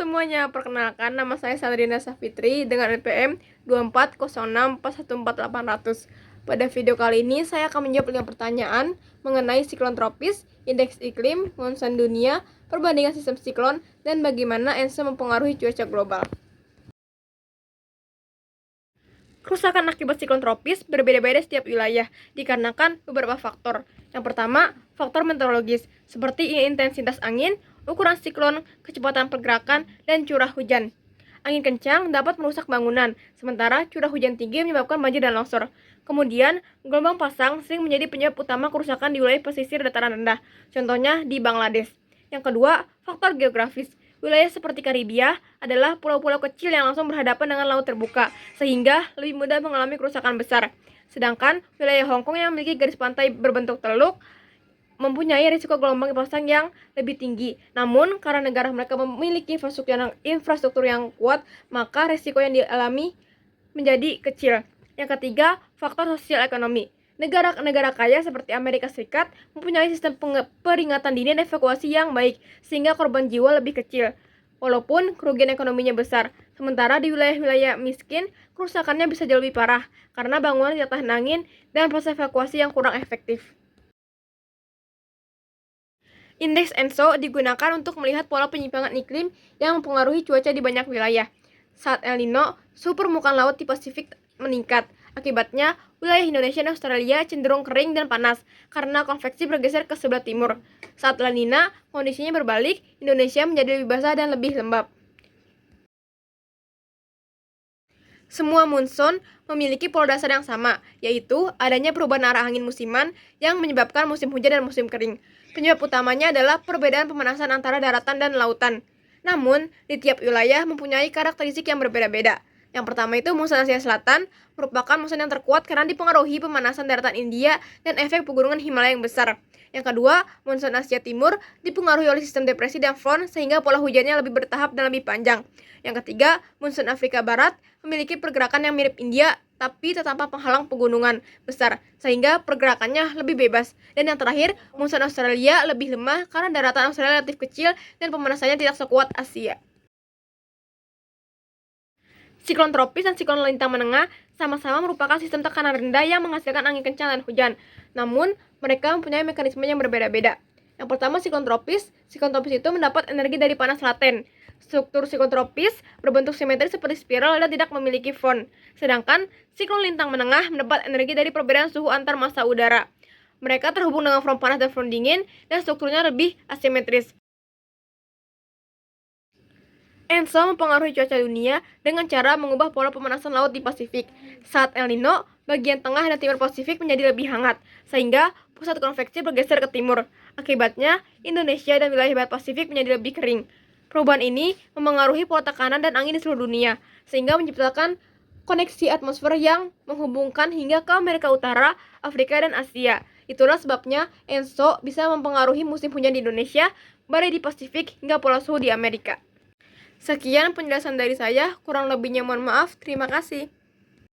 semuanya, perkenalkan nama saya Sandrina Safitri dengan NPM 2406414800. Pada video kali ini saya akan menjawab 5 pertanyaan mengenai siklon tropis, indeks iklim, monsun dunia, perbandingan sistem siklon, dan bagaimana ENSO mempengaruhi cuaca global. Kerusakan akibat siklon tropis berbeda-beda setiap wilayah, dikarenakan beberapa faktor. Yang pertama, faktor meteorologis, seperti intensitas angin, ukuran siklon, kecepatan pergerakan, dan curah hujan. Angin kencang dapat merusak bangunan, sementara curah hujan tinggi menyebabkan banjir dan longsor. Kemudian, gelombang pasang sering menjadi penyebab utama kerusakan di wilayah pesisir dataran rendah, contohnya di Bangladesh. Yang kedua, faktor geografis. Wilayah seperti Karibia adalah pulau-pulau kecil yang langsung berhadapan dengan laut terbuka, sehingga lebih mudah mengalami kerusakan besar. Sedangkan wilayah Hong Kong yang memiliki garis pantai berbentuk teluk mempunyai risiko gelombang pasang yang lebih tinggi. Namun, karena negara mereka memiliki infrastruktur yang kuat, maka risiko yang dialami menjadi kecil. Yang ketiga, faktor sosial ekonomi. Negara-negara kaya seperti Amerika Serikat mempunyai sistem peringatan dini dan evakuasi yang baik, sehingga korban jiwa lebih kecil, walaupun kerugian ekonominya besar. Sementara di wilayah-wilayah miskin, kerusakannya bisa jauh lebih parah, karena bangunan tidak tahan angin dan proses evakuasi yang kurang efektif. Indeks ENSO digunakan untuk melihat pola penyimpangan iklim yang mempengaruhi cuaca di banyak wilayah. Saat El Nino, suhu permukaan laut di Pasifik meningkat. Akibatnya, wilayah Indonesia dan Australia cenderung kering dan panas karena konveksi bergeser ke sebelah timur. Saat La Nina, kondisinya berbalik, Indonesia menjadi lebih basah dan lebih lembab. Semua monsun memiliki pola dasar yang sama, yaitu adanya perubahan arah angin musiman yang menyebabkan musim hujan dan musim kering. Penyebab utamanya adalah perbedaan pemanasan antara daratan dan lautan. Namun, di tiap wilayah mempunyai karakteristik yang berbeda-beda. Yang pertama itu monsun Asia Selatan merupakan monsun yang terkuat karena dipengaruhi pemanasan daratan India dan efek pegunungan Himalaya yang besar. Yang kedua, monsun Asia Timur dipengaruhi oleh sistem depresi dan front sehingga pola hujannya lebih bertahap dan lebih panjang. Yang ketiga, monsun Afrika Barat memiliki pergerakan yang mirip India tapi tanpa penghalang pegunungan besar sehingga pergerakannya lebih bebas. Dan yang terakhir, monsun Australia lebih lemah karena daratan Australia relatif kecil dan pemanasannya tidak sekuat Asia. Siklon tropis dan siklon lintang menengah sama-sama merupakan sistem tekanan rendah yang menghasilkan angin kencang dan hujan. Namun, mereka mempunyai mekanisme yang berbeda-beda. Yang pertama, siklon tropis. Siklon tropis itu mendapat energi dari panas laten. Struktur siklon tropis berbentuk simetris seperti spiral dan tidak memiliki front. Sedangkan, siklon lintang menengah mendapat energi dari perbedaan suhu antar massa udara. Mereka terhubung dengan front panas dan front dingin, dan strukturnya lebih asimetris. ENSO mempengaruhi cuaca dunia dengan cara mengubah pola pemanasan laut di Pasifik. Saat El Nino, bagian tengah dan timur Pasifik menjadi lebih hangat, sehingga pusat konveksi bergeser ke timur. Akibatnya, Indonesia dan wilayah barat Pasifik menjadi lebih kering. Perubahan ini mempengaruhi pola tekanan dan angin di seluruh dunia, sehingga menciptakan koneksi atmosfer yang menghubungkan hingga ke Amerika Utara, Afrika, dan Asia. Itulah sebabnya ENSO bisa mempengaruhi musim hujan di Indonesia, badai di Pasifik, hingga pola suhu di Amerika. Sekian penjelasan dari saya, kurang lebihnya mohon maaf, terima kasih.